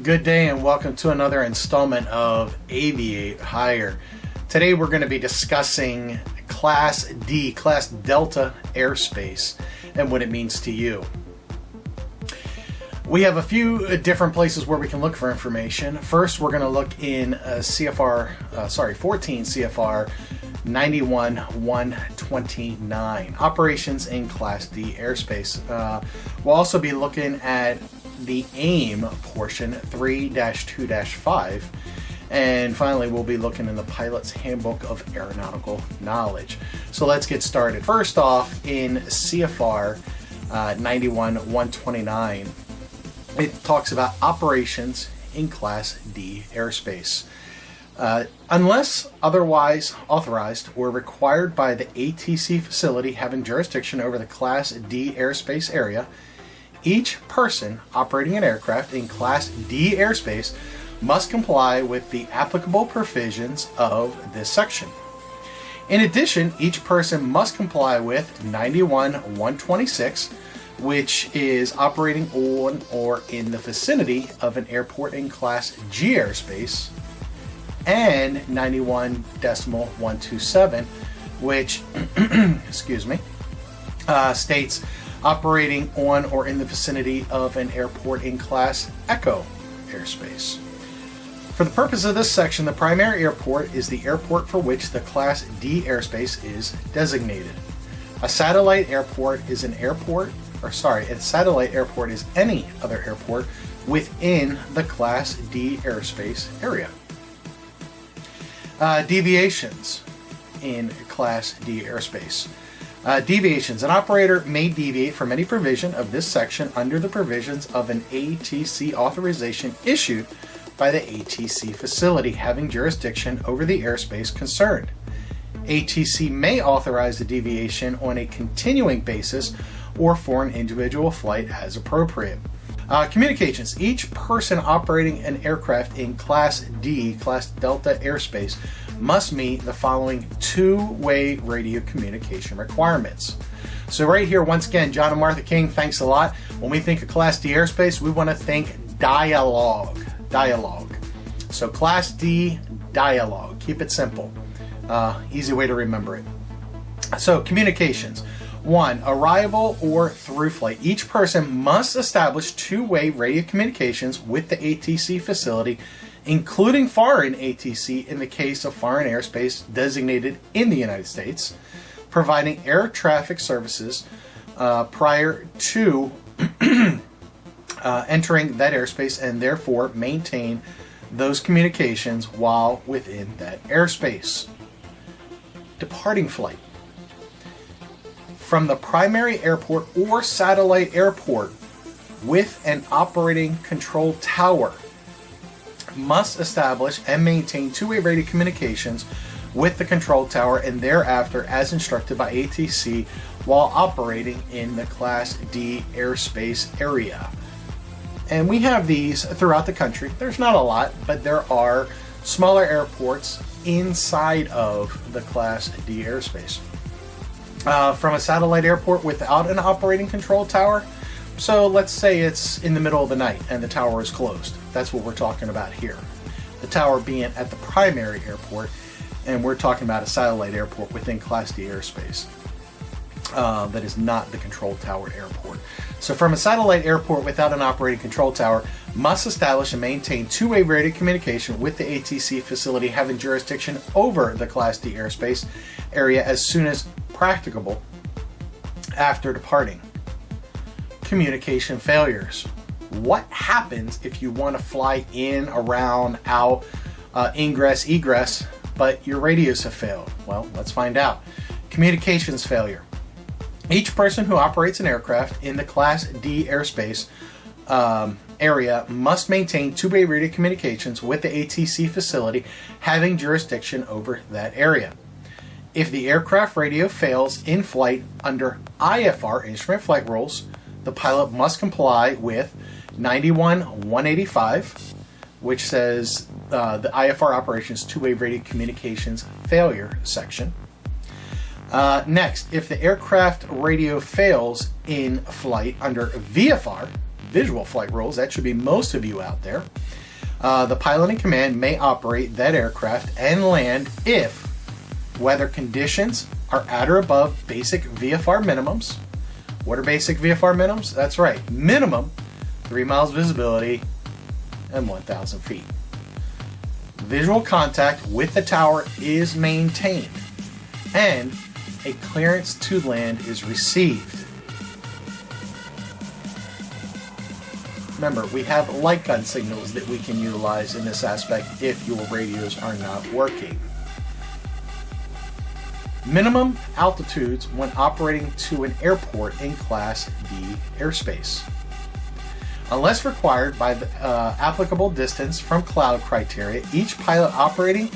Good day and welcome to another installment of Aviate Higher. Today we're going to be discussing Class D, Class Delta airspace, and what it means to you. We have a few different places where we can look for information. First, we're going to look in 14 CFR 91-129, operations in Class D airspace. We'll also be looking at the AIM portion 3-2-5, and finally we'll be looking in the Pilot's Handbook of Aeronautical Knowledge. So let's get started. First off, in CFR 91-129, it talks about operations in Class D airspace. Unless otherwise authorized or required by the ATC facility having jurisdiction over the Class D airspace area, each person operating an aircraft in Class D airspace must comply with the applicable provisions of this section. In addition, each person must comply with 91-126, which is operating on or in the vicinity of an airport in Class G airspace, and 91-127, which states operating on or in the vicinity of an airport in Class Echo airspace. For the purpose of this section, the primary airport is the airport for which the Class D airspace is designated. A satellite airport is a satellite airport is any other airport within the Class D airspace area. Deviations in Class D airspace. Deviations. An operator may deviate from any provision of this section under the provisions of an ATC authorization issued by the ATC facility having jurisdiction over the airspace concerned. ATC may authorize the deviation on a continuing basis or for an individual flight as appropriate. Communications. Each person operating an aircraft in Class D, Class Delta airspace must meet the following two-way radio communication requirements. So right here, once again, John and Martha King, thanks a lot. When we think of Class D airspace, we want to think dialogue. So Class D, dialogue. Keep it simple. Easy way to remember it. So communications. 1. Arrival or through flight. Each person must establish two-way radio communications with the ATC facility, including foreign ATC in the case of foreign airspace designated in the United States, providing air traffic services prior to entering that airspace, and therefore maintain those communications while within that airspace. Departing flight. From the primary airport or satellite airport with an operating control tower must establish and maintain two-way radio communications with the control tower and thereafter as instructed by ATC while operating in the Class D airspace area. And we have these throughout the country. There's not a lot, but there are smaller airports inside of the Class D airspace. From a satellite airport without an operating control tower, so let's say it's in the middle of the night and the tower is closed. That's what we're talking about here. The tower being at the primary airport, and we're talking about a satellite airport within Class D airspace. That is not the control tower airport. So from a satellite airport without an operating control tower must establish and maintain two-way radio communication with the ATC facility having jurisdiction over the Class D airspace area as soon as practicable after departing. Communication failures. What happens if you want to fly in, around, out, ingress, egress, but your radios have failed? Well, let's find out. Communications failure. Each person who operates an aircraft in the Class D airspace area must maintain two-way radio communications with the ATC facility having jurisdiction over that area. If the aircraft radio fails in flight under IFR, Instrument Flight Rules, the pilot must comply with 91-185, which says the IFR operations two-way radio communications failure section. Next, if the aircraft radio fails in flight under VFR, visual flight rules. That should be most of you out there. The pilot in command may operate that aircraft and land if weather conditions are at or above basic VFR minimums. What are basic VFR minimums? That's right, minimum 3 miles visibility and 1,000 feet. Visual contact with the tower is maintained and a clearance to land is received. Remember, we have light gun signals that we can utilize in this aspect if your radios are not working. Minimum altitudes when operating to an airport in Class D airspace. Unless required by the applicable distance from cloud criteria, each pilot operating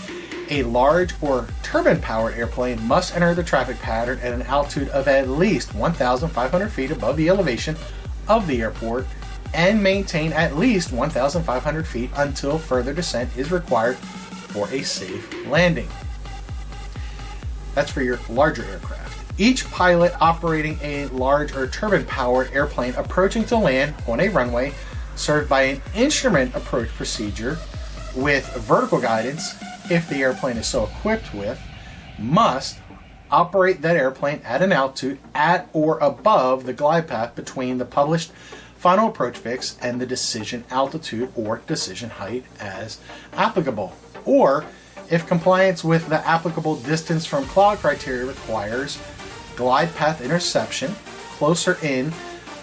a large or turbine-powered airplane must enter the traffic pattern at an altitude of at least 1,500 feet above the elevation of the airport and maintain at least 1,500 feet until further descent is required for a safe landing. That's for your larger aircraft. Each pilot operating a large or turbine-powered airplane approaching to land on a runway served by an instrument approach procedure with vertical guidance, if the airplane is so equipped with, must operate that airplane at an altitude at or above the glide path between the published final approach fix and the decision altitude or decision height as applicable. Or, if compliance with the applicable distance from cloud criteria requires glide path interception, closer in,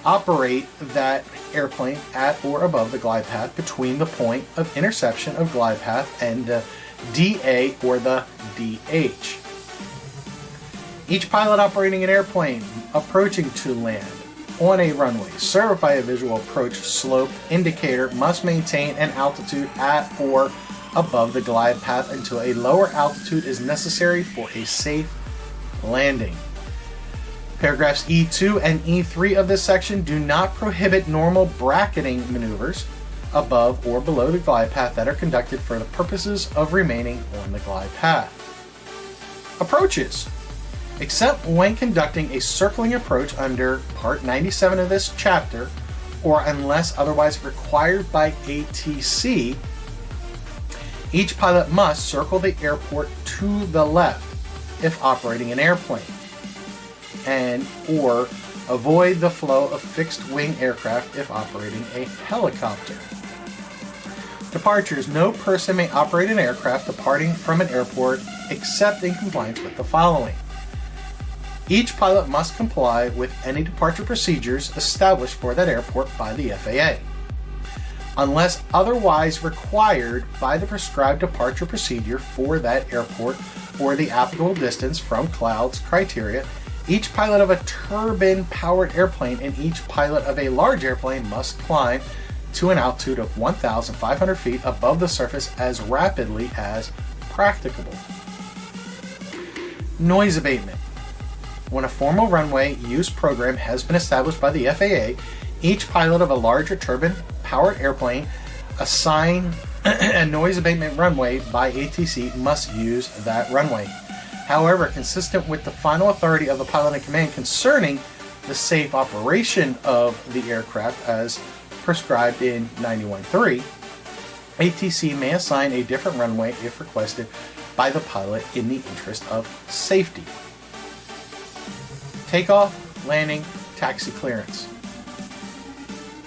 operate that airplane at or above the glide path between the point of interception of glide path and the DA or the DH. Each pilot operating an airplane approaching to land on a runway served by a visual approach slope indicator must maintain an altitude at or above the glide path until a lower altitude is necessary for a safe landing. Paragraphs E2 and E3 of this section do not prohibit normal bracketing maneuvers above or below the glide path that are conducted for the purposes of remaining on the glide path. Approaches. Except when conducting a circling approach under Part 97 of this chapter, or unless otherwise required by ATC, each pilot must circle the airport to the left if operating an airplane, and or avoid the flow of fixed-wing aircraft if operating a helicopter. Departures. No person may operate an aircraft departing from an airport except in compliance with the following. Each pilot must comply with any departure procedures established for that airport by the FAA. Unless otherwise required by the prescribed departure procedure for that airport or the applicable distance from clouds criteria, each pilot of a turbine-powered airplane and each pilot of a large airplane must climb to an altitude of 1,500 feet above the surface as rapidly as practicable. Noise abatement. When a formal runway use program has been established by the FAA, each pilot of a larger turbine-powered airplane assigned a noise abatement runway by ATC must use that runway. However, consistent with the final authority of the pilot in command concerning the safe operation of the aircraft as prescribed in 91.3, ATC may assign a different runway if requested by the pilot in the interest of safety. Takeoff, landing, taxi clearance.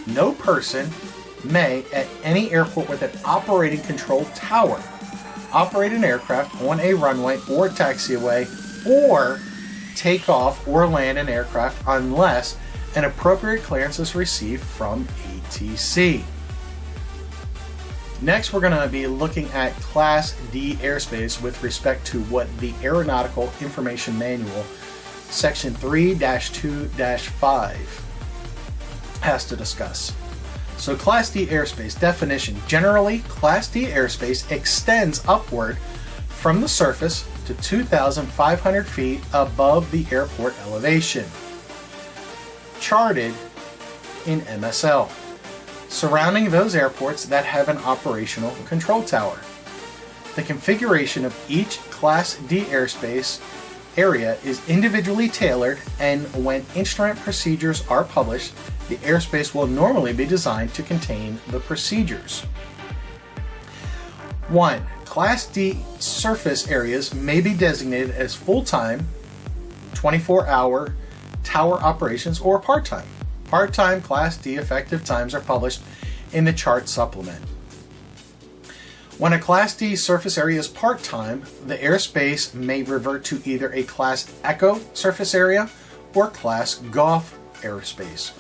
No person may, at any airport with an operating control tower, operate an aircraft on a runway or taxiway or take off or land an aircraft unless an appropriate clearance is received from ATC. Next, we're going to be looking at Class D airspace with respect to what the Aeronautical Information Manual Section 3-2-5 has to discuss. So Class D airspace definition. Generally, Class D airspace extends upward from the surface to 2,500 feet above the airport elevation. Charted in MSL. Surrounding those airports that have an operational control tower. The configuration of each Class D airspace area is individually tailored, and when instrument procedures are published, the airspace will normally be designed to contain the procedures. 1. Class D surface areas may be designated as full-time, 24-hour tower operations or part-time. Part-time Class D effective times are published in the chart supplement. When a Class D surface area is part-time, the airspace may revert to either a Class Echo surface area or Class Golf airspace.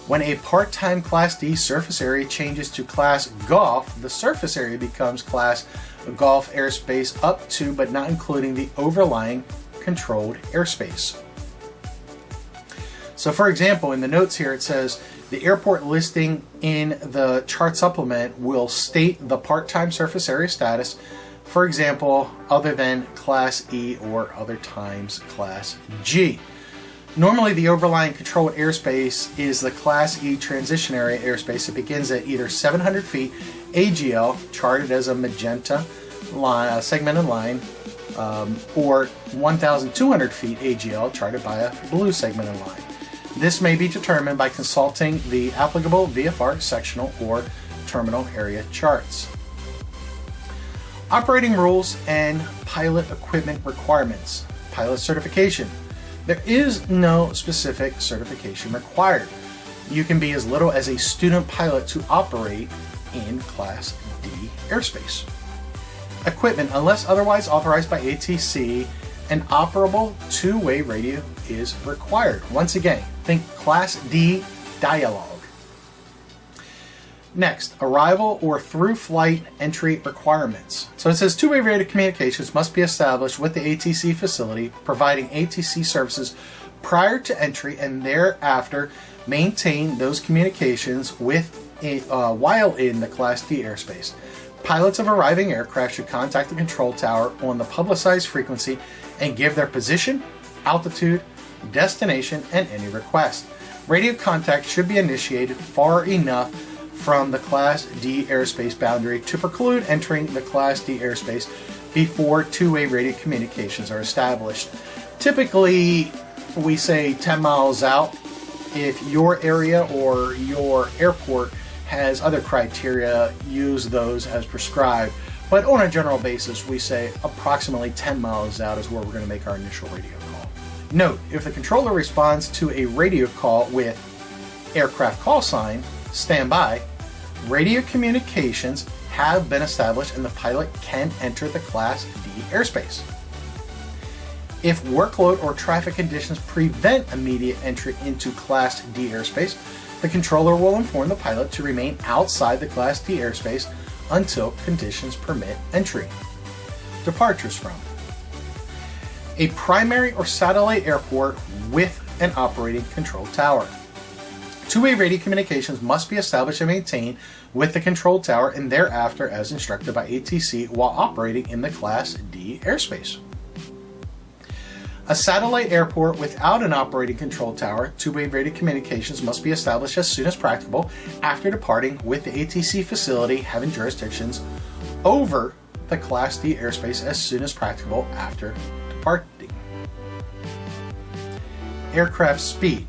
When a part-time Class D surface area changes to Class Golf, the surface area becomes Class Golf airspace up to but not including the overlying controlled airspace. So for example, in the notes here it says the airport listing in the chart supplement will state the part-time surface area status, for example, other than Class E or other times Class G. Normally the overlying controlled airspace is the Class E transition area airspace. It begins at either 700 feet AGL, charted as a magenta line, segmented line, or 1,200 feet AGL, charted by a blue segmented line. This may be determined by consulting the applicable VFR sectional or terminal area charts. Operating rules and pilot equipment requirements. Pilot certification. There is no specific certification required. You can be as little as a student pilot to operate in Class D airspace. Equipment. Unless otherwise authorized by ATC, an operable two-way radio is required. Once again, think Class D dialogue. Next, arrival or through flight entry requirements. So it says two-way radio communications must be established with the ATC facility, providing ATC services prior to entry and thereafter maintain those communications while in the Class D airspace. Pilots of arriving aircraft should contact the control tower on the publicized frequency and give their position, altitude, destination, and any request. Radio contact should be initiated far enough from the Class D airspace boundary to preclude entering the Class D airspace before two-way radio communications are established. Typically, we say 10 miles out. If your area or your airport has other criteria, use those as prescribed. But on a general basis, we say approximately 10 miles out is where we're going to make our initial radio call. Note, if the controller responds to a radio call with aircraft call sign, standby, radio communications have been established and the pilot can enter the Class D airspace. If workload or traffic conditions prevent immediate entry into Class D airspace, the controller will inform the pilot to remain outside the Class D airspace until conditions permit entry. Departures from a primary or satellite airport with an operating control tower. Two-way radio communications must be established and maintained with the control tower and thereafter as instructed by ATC while operating in the Class D airspace. A satellite airport without an operating control tower, two-way radio communications must be established as soon as practicable after departing with the ATC facility having jurisdictions over the Class D airspace as soon as practicable after departing. Aircraft speed.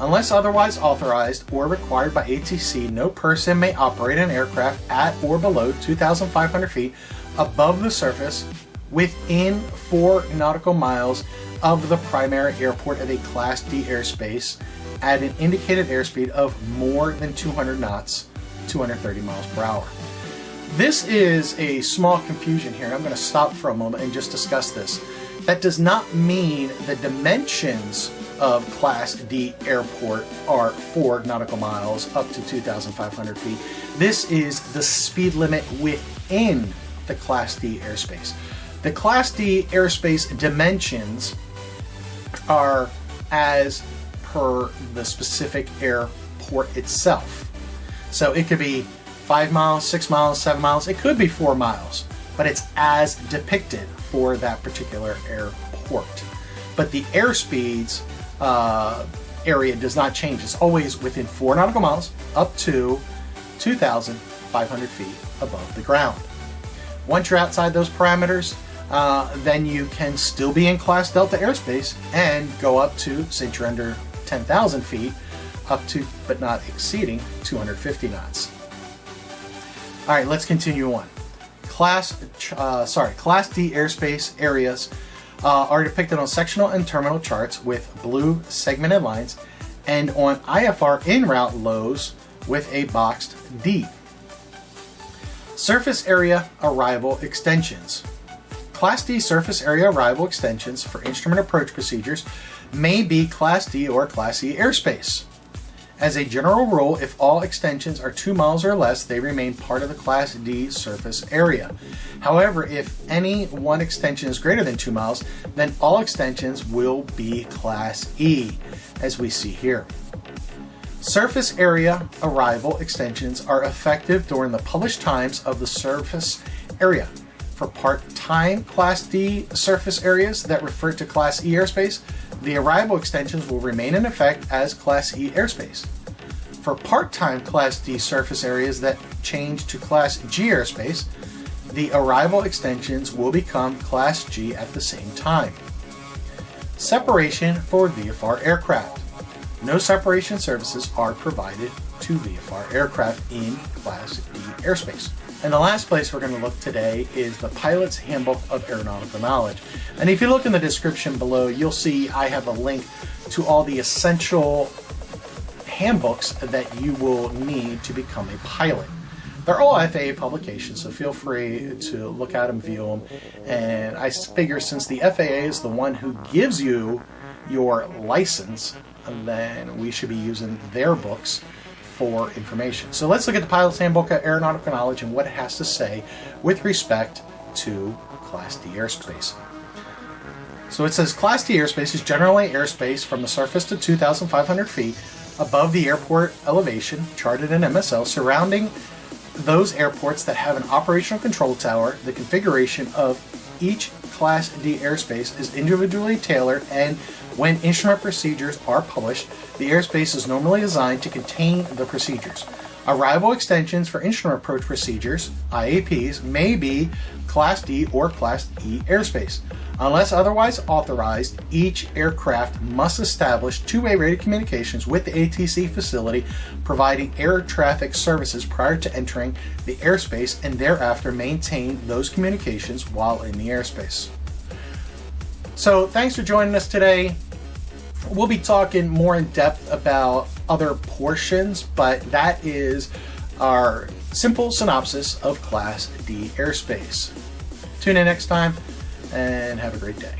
Unless otherwise authorized or required by ATC, no person may operate an aircraft at or below 2,500 feet above the surface within 4 nautical miles of the primary airport of a Class D airspace at an indicated airspeed of more than 200 knots, 230 miles per hour. This is a small confusion here, and I'm going to stop for a moment and just discuss this. That does not mean the dimensions of Class D airport are 4 nautical miles up to 2,500 feet. This is the speed limit within the Class D airspace. The Class D airspace dimensions are as per the specific airport itself. So it could be 5 miles, 6 miles, 7 miles, it could be 4 miles, but it's as depicted for that particular airport. But the airspeeds area does not change. It's always within 4 nautical miles up to 2,500 feet above the ground. Once you're outside those parameters, then you can still be in Class Delta airspace and go up to, since you're under 10,000 feet, up to but not exceeding 250 knots. All right, let's continue on. Class D airspace areas are depicted on sectional and terminal charts with blue segmented lines, and on IFR en route lows with a boxed D. Surface area arrival extensions. Class D surface area arrival extensions for instrument approach procedures may be Class D or Class E airspace. As a general rule, if all extensions are 2 miles or less, they remain part of the Class D surface area. However, if any one extension is greater than 2 miles, then all extensions will be Class E, as we see here. Surface area arrival extensions are effective during the published times of the surface area. For part-time Class D surface areas that refer to Class E airspace, the arrival extensions will remain in effect as Class E airspace. For part-time Class D surface areas that change to Class G airspace, the arrival extensions will become Class G at the same time. Separation for VFR aircraft. No separation services are provided to VFR aircraft in Class D airspace. And the last place we're going to look today is the Pilot's Handbook of Aeronautical Knowledge. And if you look in the description below, you'll see I have a link to all the essential handbooks that you will need to become a pilot. They're all FAA publications, so feel free to look at them, view them. And I figure since the FAA is the one who gives you your license, then we should be using their books for information. So let's look at the Pilot's Handbook of Aeronautical Knowledge and what it has to say with respect to Class D airspace. So it says Class D airspace is generally airspace from the surface to 2,500 feet above the airport elevation charted in MSL surrounding those airports that have an operational control tower. The configuration of each Class D airspace is individually tailored, and when instrument procedures are published, the airspace is normally designed to contain the procedures. Arrival extensions for instrument approach procedures, IAPs, may be Class D or Class E airspace. Unless otherwise authorized, each aircraft must establish two-way radio communications with the ATC facility providing air traffic services prior to entering the airspace, and thereafter maintain those communications while in the airspace. So thanks for joining us today. We'll be talking more in depth about other portions, but that is our simple synopsis of Class D airspace. Tune in next time and have a great day.